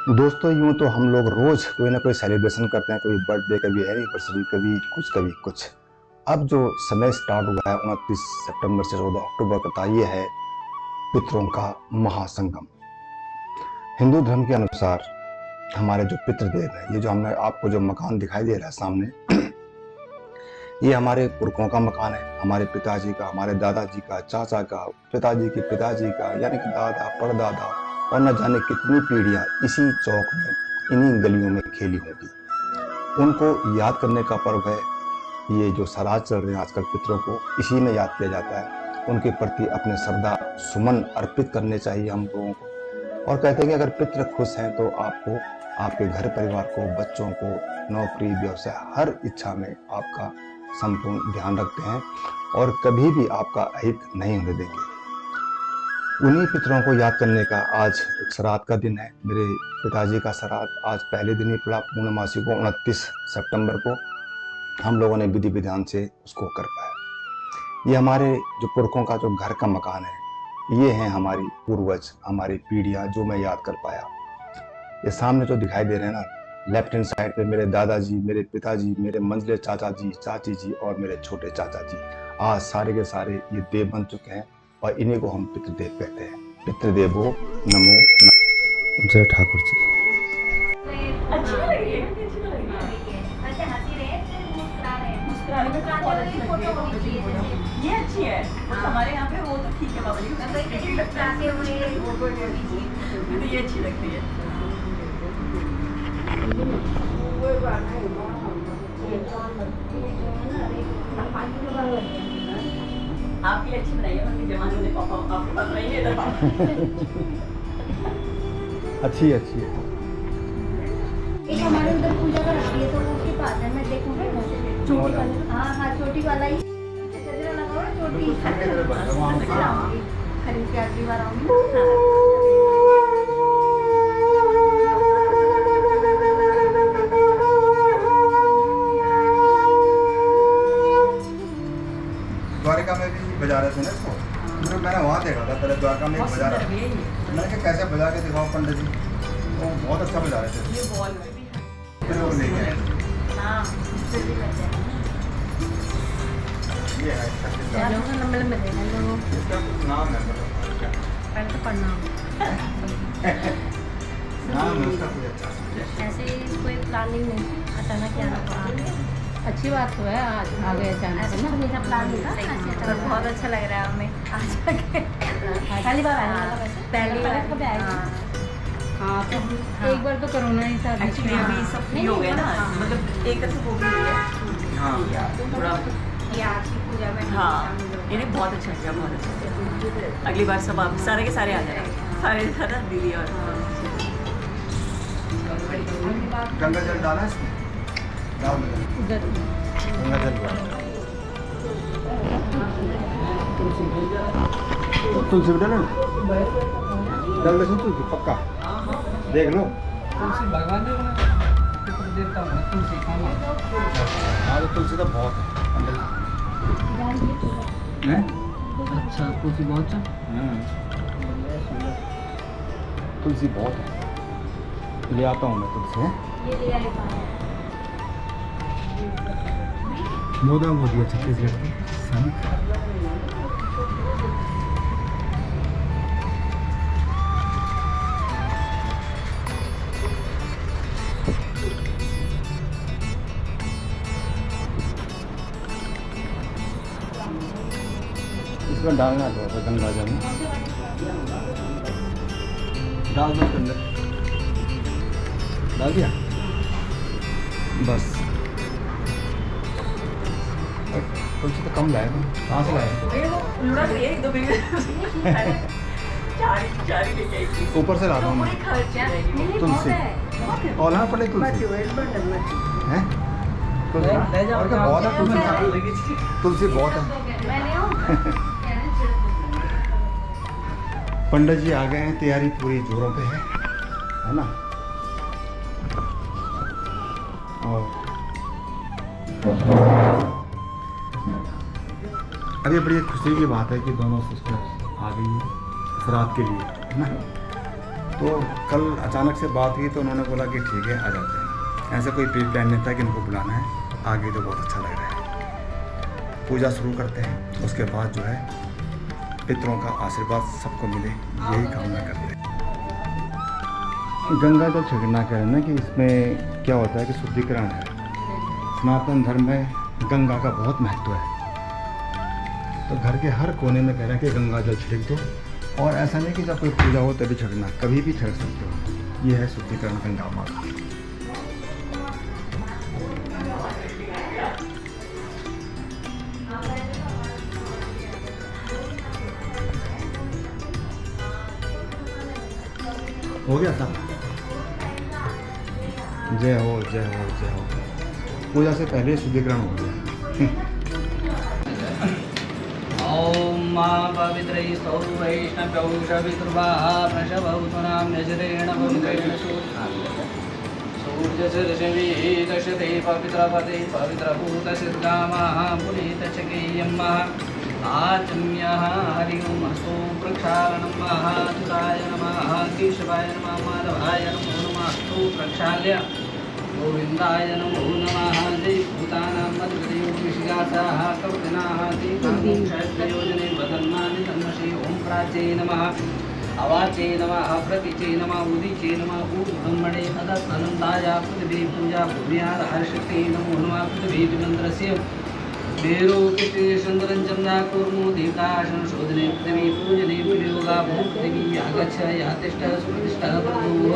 दोस्तों यूं तो हम लोग रोज कोई ना कोई सेलिब्रेशन करते हैं, कभी बर्थडे, कभी एनिवर्सरी, कभी कुछ। अब जो समय स्टार्ट हुआ है 29 सितंबर से 14 अक्टूबर का, ये है पितरों का महासंगम। हिंदू धर्म के अनुसार हमारे जो पितृदेव हैं, ये जो हमें आपको जो मकान दिखाई दे रहा है सामने, ये हमारे पुरखों का मकान है। हमारे पिताजी का, हमारे दादाजी का, चाचा का, पिताजी के पिताजी का, यानी कि दादा परदादा और न जाने कितनी पीढ़ियां इसी चौक में, इन्हीं गलियों में खेली होगी। उनको याद करने का पर्व है ये जो श्राद्ध चल रहे हैं आजकल, पितरों को इसी में याद किया जाता है। उनके प्रति अपने श्रद्धा सुमन अर्पित करने चाहिए हम लोगों को। और कहते हैं कि अगर पितृ खुश हैं तो आपको, आपके घर परिवार को, बच्चों को, नौकरी, व्यवसाय, हर इच्छा में आपका संपूर्ण ध्यान रखते हैं और कभी भी आपका अहित नहीं होने देंगे। उन्हीं पितरों को याद करने का आज एक श्राद्ध का दिन है। मेरे पिताजी का श्राद्ध आज पहले दिन ही पड़ा, पूर्णमासी को 29 सितंबर को हम लोगों ने विधि विधान से उसको कर पाया। ये हमारे जो पुरखों का जो घर का मकान है, ये हैं हमारी पूर्वज, हमारी पीढ़ियां, जो मैं याद कर पाया। ये सामने जो दिखाई दे रहे हैं ना, लेफ्ट हैंड साइड पे मेरे दादाजी, मेरे पिताजी, मेरे मंझले चाचा जी, चाची जी और मेरे छोटे चाचा जी, आज सारे के सारे ये देव बन चुके हैं और इन्हीं को हम पितृदेव कहते हैं। पितृदेवो नमो नमः। जय ठाकुर जी। अच्छी लग रही है, अच्छी लग रही है। वैसे हंसी रहे थे, मुस्कुरा रहे हैं। मुस्कुराने में तो बहुत अच्छी लगती है बाबा जी को। ये अच्छी है, बस हमारे यहाँ पे वो तो ठीक है बाबा जी को, स्ट्रिक्टली लगता है। मुझे ये अच्छी लगती है। आपकी अच्छी बनाई है, मम्मी जमाने में पापा आपके पास नहीं है तो अच्छी अच्छी है। एक हमारे उधर पूजा का रखी है तो वो उसके पास है, मैं देखूंगा छोटी वाला। हाँ हाँ, छोटी वाला ही गजरा लगाओ ना, छोटी खरीद के अगली बार आऊंगी। द्वारिका में भी बजा रहे थे ना इसको, तो मैंने वहाँ देखा था पहले द्वारका में बजा रहा था। मैंने कहा कैसे बजा के दिखाओ पंडित जी, तो बहुत अच्छा बजा रहे थे। ये बॉल में भी है। फिर वो लेके आए। हाँ, ये है इसका इसका कुछ नाम है, नाम है उसका कोई अच्छा सा। ऐसे कोई प्लानिंग नहीं, अचानक क्या ना। अच्छी बात तो है, आज आ गए अचानक ऐसे से तो ना। मेरा प्लान नहीं था, ऐसे पर बहुत अच्छा लग रहा है हमें आज आके। पहली बार आया था वैसे। पहली बार कभी आया हाँ, तो एक बार तो कोरोना ही था। एक्चुअली अभी सब फ्री हो गए ना, मतलब एक तरह से वो भी हो गया। हाँ, थोड़ा ये आज की पूजा में। हाँ, इन्हें बहुत अच्छा किया, बहुत अच्छा किया। अगली बार सब आप सारे के सारे आ जाए, सारे सारा दीदी और गंगा जल डाला इसमें, डाल दो। उधर गंगा जल डाला, तुलसी भी डालो ना, डाल दो तुलसी पक्का, देख लो। तुलसी भगवान ने बोला पितृ देवता में तुलसी खाना। हाँ तो तुलसी तो बहुत है। अच्छा, तुलसी बहुत है। तुलसी बहुत है, ले आता हूँ मैं तुलसी। है ये ले आए पाए। मोदा हो दिया छत्तीसगढ़ की संत। इसमें डालना है थोड़ा सा गंगा जल में, डाल दो अंदर, डाल दिया बस। तुलसी तो कम लाए, कहाँ से लाए? वो लुढ़क रही है, एक दो चार ही लेके आई थी। ऊपर से ला रहा हूँ पूरी मैं खर्च जाएगी। तुलसी, और ना पड़े तुलसी हैं, तुलसी और क्या बहुत है, तुलसी बहुत है। मैं ले आऊँ? पंडित जी आ गए हैं, तैयारी पूरी जोरों पे है ना। और अभी बड़ी खुशी की बात है कि दोनों सिस्टर आ गई हैं श्राद्ध के लिए, है ना। तो कल अचानक से बात हुई तो उन्होंने बोला कि ठीक है आ जाते हैं। ऐसा कोई प्री प्लान नहीं था कि इनको बुलाना है। आगे तो बहुत अच्छा लग रहा है। पूजा शुरू करते हैं, उसके बाद जो है पितरों का आशीर्वाद सबको मिले, यही कामना करते हैं। गंगा जल छिड़कना कह रहे हैं ना कि इसमें क्या होता है कि शुद्धिकरण है। सनातन धर्म में गंगा का बहुत महत्व है, तो घर के हर कोने में कह रहे हैं कि गंगा जल छिड़क दो। और ऐसा नहीं कि जब कोई पूजा हो तभी छिड़कना, कभी भी छिड़क सकते हो। ये है शुद्धिकरण गंगा माँ का। हो गया साहब। जय हो जय हो जय हो। पूजा से पहले शुद्धिकरण हो गया। ॐ मा पवित्रै स्तौ वैष्णव्यौ शवितुर्वाः प्रशवौ त्वनां नजरेण भूमिकैण सूर्यशिरशिभिः दशते पवित्रपदे पवित्रभूतसिद्धामः पुनीतचकेयम्मः आचम्यः हरि ओम् अस्तु प्रक्षालनं महातुताय नमः केशवाय नमः माधवाय नमो नमः अस्तु प्रक्षाल्य गोविन्दाय नमो नमः जय भूतानां मध्यदेवविशिगासाः कवदिनाः दीपांशयोजने वदन्नानि तन्मषे ॐ प्राच्ये नमः अवाचे नमः प्रतीचे नमः उदीचे नमः ऊर्ध्वब्रह्मणे अदत्तनन्दाय पृथिवी पूजा भूम्याः हर्षते नमो नमः पृथिवी मन्त्रस्य मेरो कृष्णे सुन्दरं चन्द्रा कुर्मो देवताशं शोधने पृथिवी पूजने वियोगा भूपृथिवी आगच्छ यातिष्ठ सुप्रतिष्ठः प्रभुः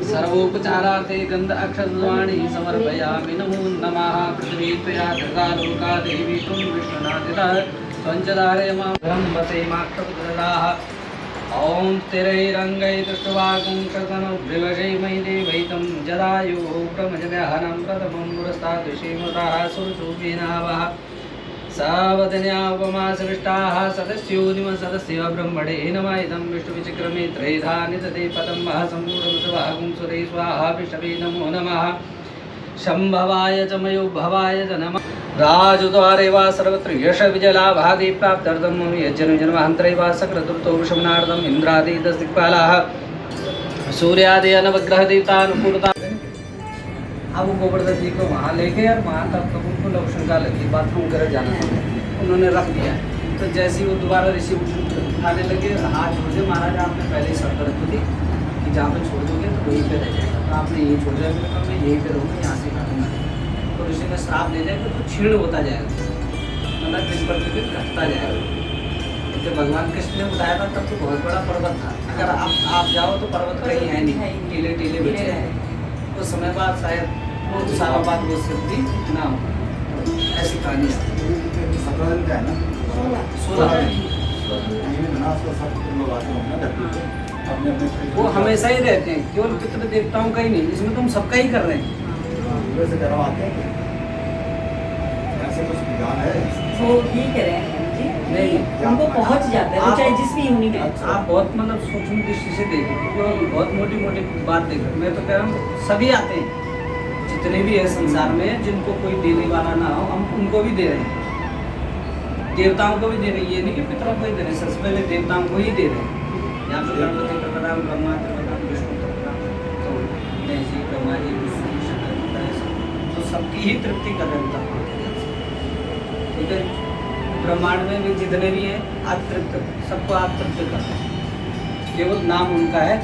सर्वोपचारार्थे गन्ध अक्षरवाणी समर्पयामि नमो नमः पृथिवी त्वया धृता लोका देवी त्वं विष्णुनादितः त्वञ्चदारय मां ब्रह्मसे माक्षपुत्रलाः ॐ स्थिरैरङ्गै दृष्ट्वागुं शतनुर्विवशै मयि देवैतं जदायुः ब्रह्मजगहनं प्रथमं पुरस्ताद्विषेमतः सुरसूपिनावः सावधन्या उपमासविष्टाः सदस्योनिम सदस्य ब्रह्मणे नमः इदं विष्णुविचिक्रमे त्रैधा निदते पदं मह सम्पूर्णमसवागुं सुरे स्वाहा विष्णवे नमो नमः शम्भवाय च मयोभवाय च नमः राजद्वारे वा सर्वत्र यश विजयलाभादि प्राप्त्यर्थं मम यज्जनजन्मान्तरे वा सक्रतुर्तो विषमनार्थम् इन्द्रादि दश दिक्पालाः सूर्यादि नवग्रह देवतानुकूलता। अब वो गोवर्धन जी को वहाँ लेके और वहाँ तब तक उनको लवशंका लगी, बाथरूम वगैरह जाना था, उन्होंने रख दिया। तो जैसे ही वो दोबारा ऋषि उठाने लगे, हाथ छोड़ दिए, महाराज आपने पहले ही शर्त रखी थी कि जहाँ पे छोड़ दोगे तो वहीं पे रह जाएगा, तो आपने यही छोड़ दिया, मैं यहीं पे रहूँगा, यहाँ से काटूंगा। तो ऋषि ने श्राप दे दिया तो क्षीण होता जाएगा, मतलब दिन प्रतिदिन घटता जाएगा। जब भगवान कृष्ण ने उठाया था तब तो बहुत बड़ा पर्वत था, अगर आप जाओ तो पर्वत कहीं है नहीं, टीले टीले बचे हैं। कुछ समय बाद शायद बहुत सालों बाद वो सिद्धि ना हो, ऐसी कहानी है। 17 दिन का है ना, 16 वो हमेशा ही रहते हैं, केवल पितृ देवताओं का ही नहीं, इसमें तुम सबका ही कर रहे हैं। ऐसे कुछ विधान है। वो ही कह रहे हैं जी, नहीं, उनको पहुंच जाता है, वो चाहे जिस भी यूनिट में। आप बहुत मतलब सूक्ष्म दृष्टि से देखो, क्योंकि बहुत मोटी मोटी बात देखो। मैं तो कह रहा हूँ सभी आते हैं, जितने भी है संसार में, जिनको कोई देने वाला ना हो, हम उनको भी दे रहे हैं, देवताओं को भी दे रहे हैं। ये नहीं कि पितरों को ही दे रहे हैं, सबसे पहले देवताओं को ही दे रहे हैं। यहाँ पे गणपति का प्रणाम, ब्रह्मा का प्रणाम, विष्णु का प्रणाम, तो गणेश जी, ब्रह्मा जी, विष्णु, शंकर, तो सबकी ही तृप्ति कर रहे हैं। ठीक है, ब्रह्मांड में भी जितने भी हैं अतृप्त, सबको आप तृप्त कर रहे हैं। केवल नाम उनका है,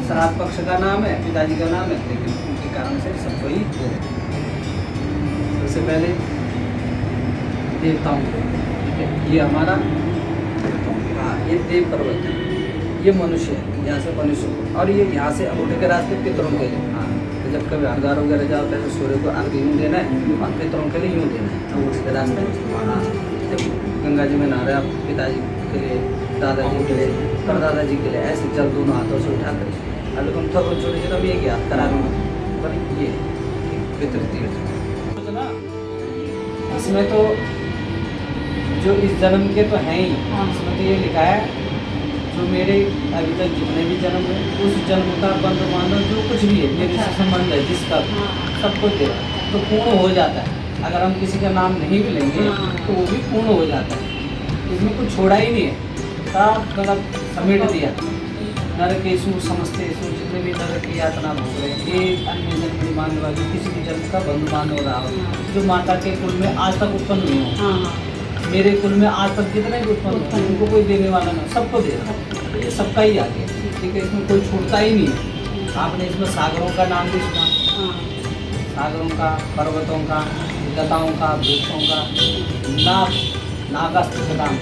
श्राद्ध पक्ष का नाम है, पिताजी का नाम है, लेकिन उनके कारण से सबको ही दे रहे हैं। सबसे पहले देवताओं को, ठीक है, ये हमारा, हाँ, ये देव पर्वत है, ये मनुष्य है, यहाँ से मनुष्य को, और ये यहाँ से अंगूठे के रास्ते पितरों के लिए। हाँ, तो जब कभी हरदार वगैरह जाओ तो सूर्य को अर्घ यूँ देना है, और पितरों के लिए यूँ देना है, अंगूठे के रास्ते। हाँ, जब गंगा जी में नहा रहे आप, पिताजी के लिए, दादाजी के लिए, परदादा जी के लिए, ऐसे जल दोनों हाथों से उठा कर, अभी तुम थोड़ा छोटे से कभी एक याद करा दूँगा, पर ये पितृ तीर्थ। इसमें तो जो इस जन्म के तो हैं ही, इसमें तो ये लिखा है जो मेरे अभी तक जितने भी जन्म है, उस जन्म का बंध बांधव जो कुछ भी है, मेरे से संबंध है जिसका, सब कुछ दे तो पूर्ण हो जाता है। अगर हम किसी का नाम नहीं भी लेंगे तो वो भी पूर्ण हो जाता है, इसमें कुछ छोड़ा ही नहीं है, सब मतलब समेट दिया। नरकेशु समस्तेषु जितने भी नरक की यातना भोग रहे हैं, एक अन्य जन्म में मानने वाले किसी भी जन्म का बंधु मानव रहा हो, जो माता के कुल में आज तक उत्पन्न हुए हो, मेरे कुल में आज तक जितने भी उत्पन्न हुए उनको कोई देने वाला ना, सबको दे रहा है, ये सबका ही आगे, ठीक है, इसमें कोई छूटता ही नहीं है। आपने इसमें सागरों का नाम भी सुना, सागरों का, पर्वतों का, लताओं का, वृक्षों का, नागास्त्र का नाम,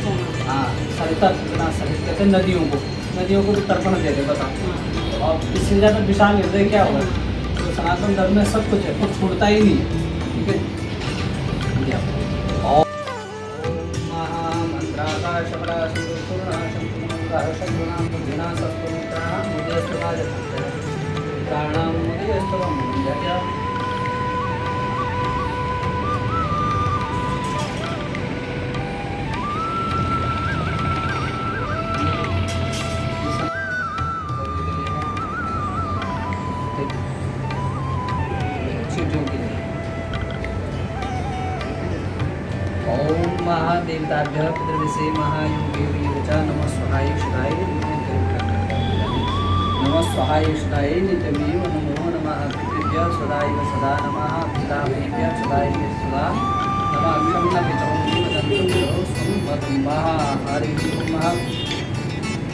हाँ, सरिता सरित कहते हैं नदियों को भी तर्पण दे दे, बताओ। और इससे ज़्यादा विशाल हृदय क्या होगा? तो सनातन धर्म में सब कुछ है, कुछ छूटता ही नहीं है, ठीक है। और ओम महादेवताभ्यः पितृविषे महायोगेभ्यो च नमः स्वाहाय शिवाय नमः स्वाहाय शिवाय नित्यमेव नमो नमः पितृभ्यः सदाैव सदा नमः पिताभ्यः सदाैव सदा नमः क्षम्य पितरं वदन्तु स्वं हरि ओम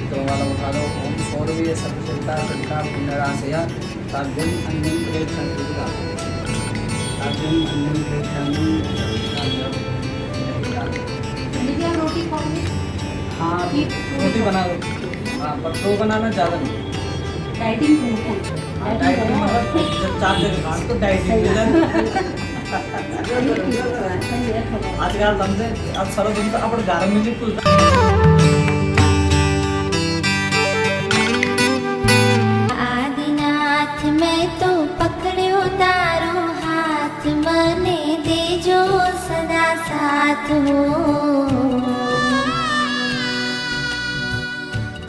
तो वाला उठा लो। ओम सौरवीय सर्वशक्ता सत्ता पुण्यराशया ताभ्यं अन्यं प्रेक्षण दुर्गा ताभ्यं अन्यं प्रेक्षण दीदी आप रोटी खाओगे? हाँ रोटी बना लो, हाँ पर दो बनाना ज़्यादा नहीं। डाइटिंग करते हाँ, डाइटिंग मतलब जब 4 जगह खान तो डाइटिंग आजकल समझे अब सारा दिन तो अपन घर में भी आदिनाथ मैं तो पकड़ो तारो हाथ, मने देजो सदा साथ हो।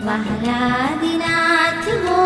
महारादिनाथ हो